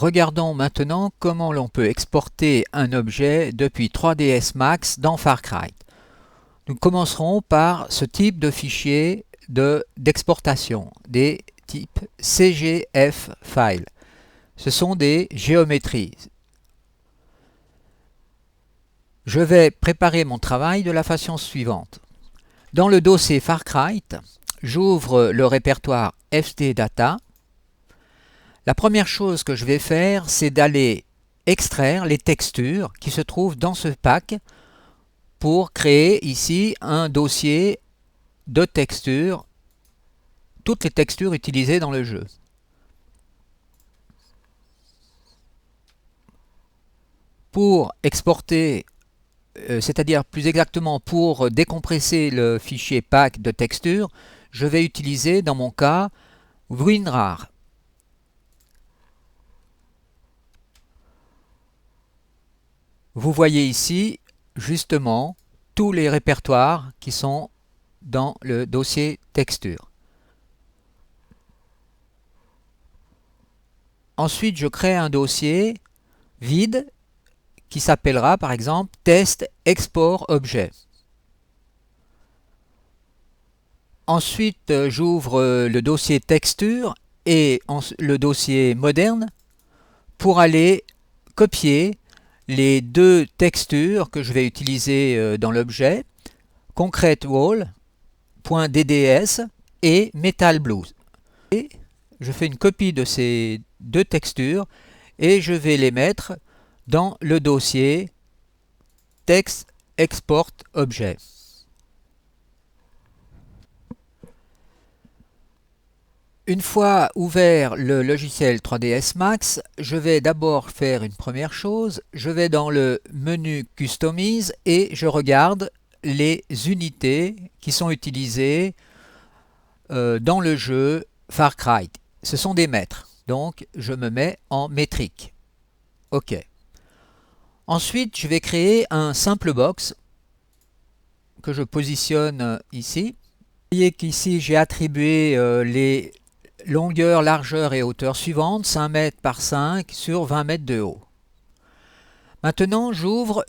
Regardons maintenant comment l'on peut exporter un objet depuis 3ds Max dans Farkrite. Nous commencerons par ce type de fichier d'exportation, des types CGF File. Ce sont des géométries. Je vais préparer mon travail de la façon suivante. Dans le dossier Farkrite, j'ouvre le répertoire FTData. La première chose que je vais faire, c'est d'aller extraire les textures qui se trouvent dans ce pack pour créer ici un dossier de textures, toutes les textures utilisées dans le jeu. Pour exporter, c'est-à-dire plus exactement pour décompresser le fichier pack de textures, je vais utiliser dans mon cas WinRAR. Vous voyez ici justement tous les répertoires qui sont dans le dossier texture. Ensuite, je crée un dossier vide qui s'appellera par exemple test export objet. Ensuite, j'ouvre le dossier texture et le dossier moderne pour aller copier les deux textures que je vais utiliser dans l'objet, concretewall.dds et Metal Blues. Et je fais une copie de ces deux textures et je vais les mettre dans le dossier text export objet. Une fois ouvert le logiciel 3ds Max, je vais d'abord faire une première chose. Je vais dans le menu Customize et je regarde les unités qui sont utilisées dans le jeu Farkrite. Ce sont des mètres, donc je me mets en métrique. OK. Ensuite, je vais créer un simple box que je positionne ici. Vous voyez qu'ici, j'ai attribué les longueur, largeur et hauteur suivantes, 5 mètres par 5 sur 20 mètres de haut. Maintenant, j'ouvre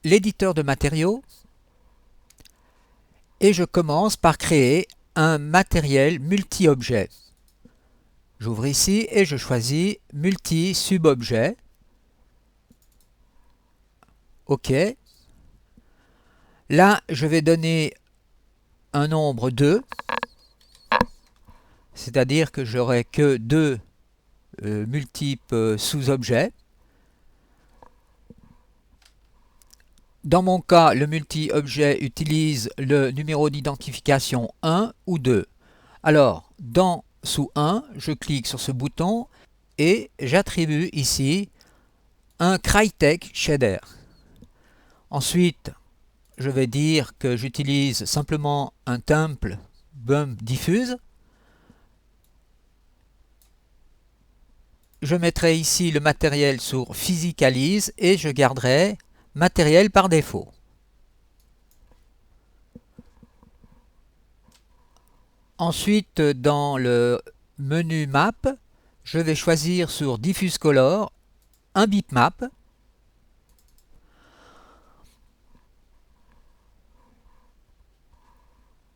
l'éditeur de matériaux et je commence par créer un matériel multi-objet. J'ouvre ici et je choisis multi-sub-objet. OK. Là, je vais donner un nombre 2. C'est-à-dire que j'aurai que deux multiples sous-objets. Dans mon cas, le multi-objet utilise le numéro d'identification 1 ou 2. Alors, sous 1, je clique sur ce bouton et j'attribue ici un Crytek Shader. Ensuite, je vais dire que j'utilise simplement un temple bump diffuse. Je mettrai ici le matériel sur Physicalise et je garderai matériel par défaut. Ensuite, dans le menu Map, je vais choisir sur Diffuse Color un bitmap.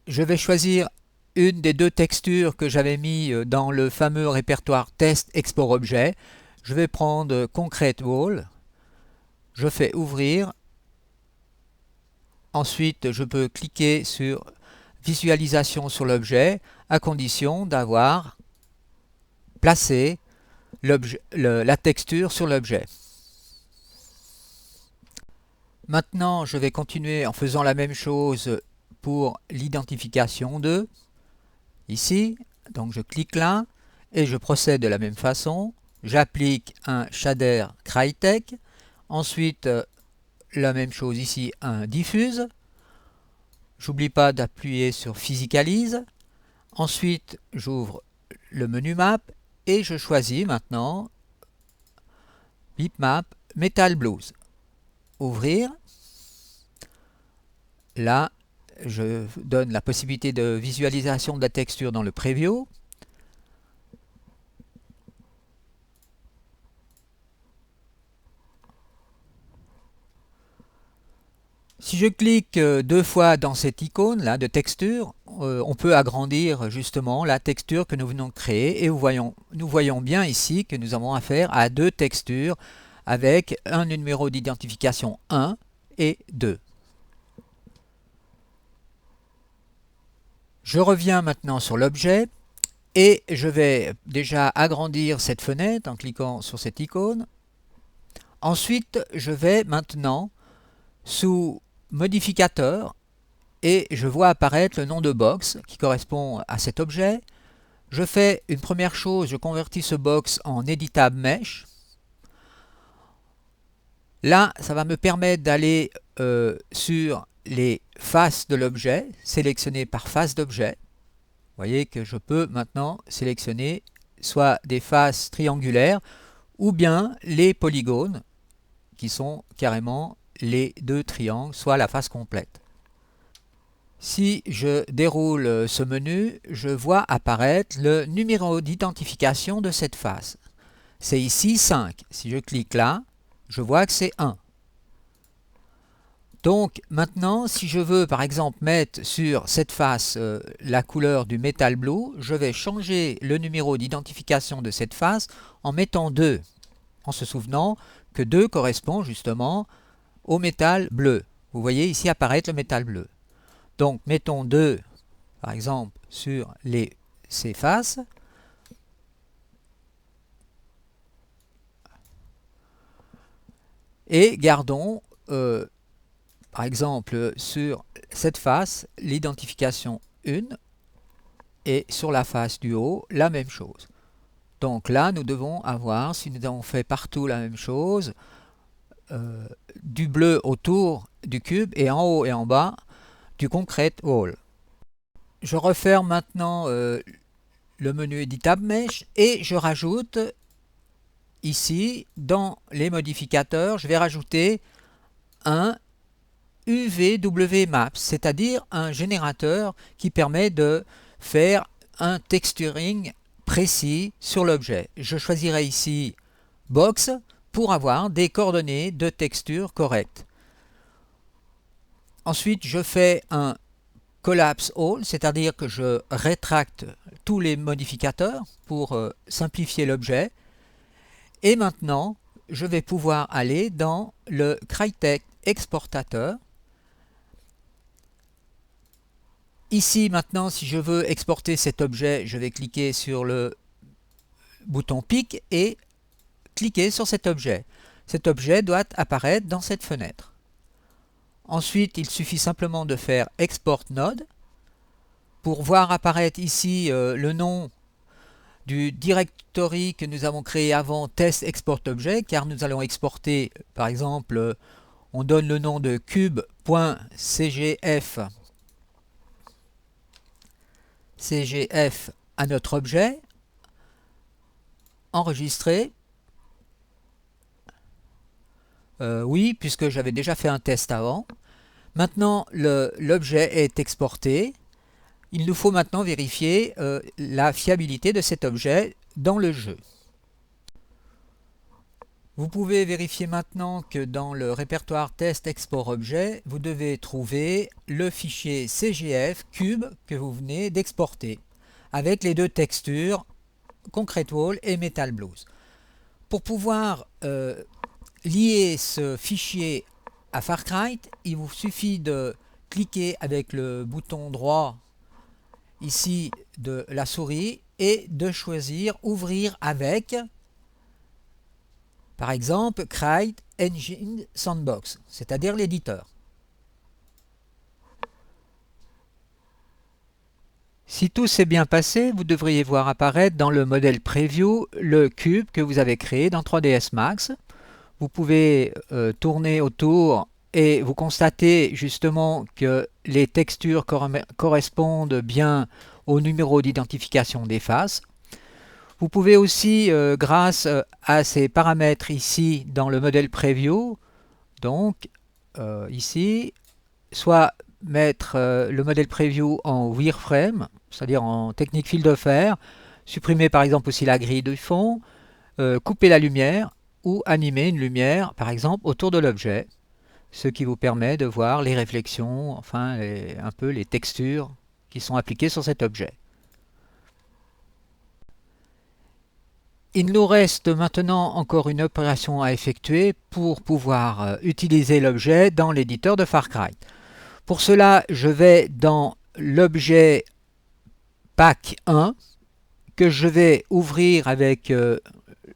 Je vais choisir une des deux textures que j'avais mis dans le fameux répertoire Test Export Objet. Je vais prendre Concrete Wall. Je fais ouvrir. Ensuite, je peux cliquer sur visualisation sur l'objet à condition d'avoir placé la texture sur l'objet. Maintenant, je vais continuer en faisant la même chose pour l'identification de ici. Donc je clique là et je procède de la même façon. J'applique un shader Crytek. Ensuite, la même chose ici, un diffuse. J'oublie pas d'appuyer sur Physicalise. Ensuite, j'ouvre le menu Map et je choisis maintenant Bitmap Metal Blues. Ouvrir. Là, je donne la possibilité de visualisation de la texture dans le preview. Si je clique deux fois dans cette icône là de texture, on peut agrandir justement la texture que nous venons de créer et nous voyons bien ici que nous avons affaire à deux textures avec un numéro d'identification 1 et 2. Je reviens maintenant sur l'objet et je vais déjà agrandir cette fenêtre en cliquant sur cette icône. Ensuite, je vais maintenant sous modificateur et je vois apparaître le nom de box qui correspond à cet objet. Je fais une première chose, je convertis ce box en éditable mesh. Là, ça va me permettre d'aller sur les faces de l'objet, sélectionner par face d'objet. Vous voyez que je peux maintenant sélectionner soit des faces triangulaires ou bien les polygones qui sont carrément les deux triangles, soit la face complète. Si je déroule ce menu, je vois apparaître le numéro d'identification de cette face. C'est ici 5. Si je clique là, je vois que c'est 1. Donc maintenant, si je veux par exemple mettre sur cette face la couleur du Metal Blue, je vais changer le numéro d'identification de cette face en mettant 2, en se souvenant que 2 correspond justement au métal bleu. Vous voyez ici apparaître le métal bleu. Donc mettons 2 par exemple sur ces faces. Et gardons par exemple sur cette face l'identification 1 et sur la face du haut la même chose. Donc là nous devons avoir, si nous avons fait partout la même chose, du bleu autour du cube et en haut et en bas du concrete wall. Je referme maintenant le menu Editable Mesh et je rajoute ici dans les modificateurs, je vais rajouter un UVW Maps, c'est-à-dire un générateur qui permet de faire un texturing précis sur l'objet. Je choisirai ici Box pour avoir des coordonnées de texture correctes. Ensuite, je fais un Collapse All, c'est-à-dire que je rétracte tous les modificateurs pour simplifier l'objet. Et maintenant, je vais pouvoir aller dans le Crytek exportateur. Ici, maintenant, si je veux exporter cet objet, je vais cliquer sur le bouton pic et cliquer sur cet objet. Cet objet doit apparaître dans cette fenêtre. Ensuite, il suffit simplement de faire Export Node pour voir apparaître ici le nom du directory que nous avons créé avant test export objet, car nous allons exporter, par exemple, on donne le nom de cube.cgf à notre objet, enregistrer. Oui, puisque j'avais déjà fait un test avant. Maintenant, l'objet est exporté. Il nous faut maintenant vérifier la fiabilité de cet objet dans le jeu. Vous pouvez vérifier maintenant que dans le répertoire test export objet, vous devez trouver le fichier CGF cube que vous venez d'exporter avec les deux textures Concrete Wall et Metal Blues. Pour pouvoir lier ce fichier à Farkrite, il vous suffit de cliquer avec le bouton droit ici de la souris et de choisir ouvrir avec, par exemple, CryEngine Sandbox, c'est-à-dire l'éditeur. Si tout s'est bien passé, vous devriez voir apparaître dans le modèle preview le cube que vous avez créé dans 3ds Max. Vous pouvez tourner autour et vous constatez justement que les textures correspondent bien au numéro d'identification des faces. Vous pouvez aussi, grâce à ces paramètres ici dans le modèle preview, donc ici, soit mettre le modèle preview en wireframe, c'est-à-dire en technique fil de fer, supprimer par exemple aussi la grille de fond, couper la lumière ou animer une lumière par exemple autour de l'objet. ce qui vous permet de voir les réflexions, enfin un peu les textures qui sont appliquées sur cet objet. Il nous reste maintenant encore une opération à effectuer pour pouvoir utiliser l'objet dans l'éditeur de Far Cry. Pour cela, je vais dans l'objet pack 1 que je vais ouvrir avec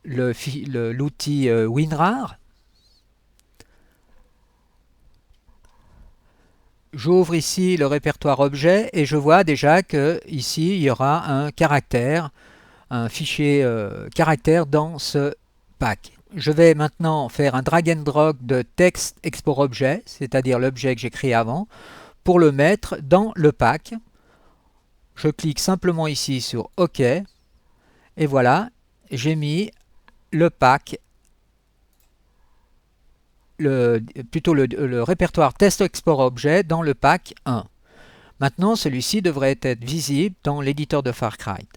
l'outil WinRAR. J'ouvre ici le répertoire objet et je vois déjà que ici il y aura un caractère, un fichier caractère dans ce pack. Je vais maintenant faire un drag and drop de texte export objet, c'est-à-dire l'objet que j'ai créé avant, pour le mettre dans le pack. Je clique simplement ici sur OK et voilà, j'ai mis le pack, plutôt le répertoire test export objet dans le pack 1. Maintenant, celui-ci devrait être visible dans l'éditeur de Far Cry.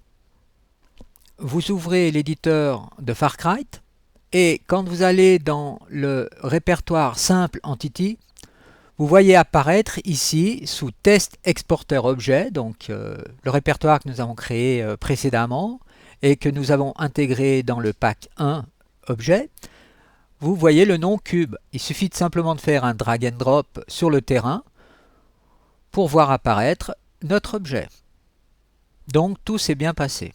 Vous ouvrez l'éditeur de Far Cry et quand vous allez dans le répertoire simple entity, vous voyez apparaître ici sous test exporter objet, donc le répertoire que nous avons créé précédemment et que nous avons intégré dans le pack 1 objet. Vous voyez le nom cube. Il suffit simplement de faire un drag and drop sur le terrain pour voir apparaître notre objet. Donc tout s'est bien passé.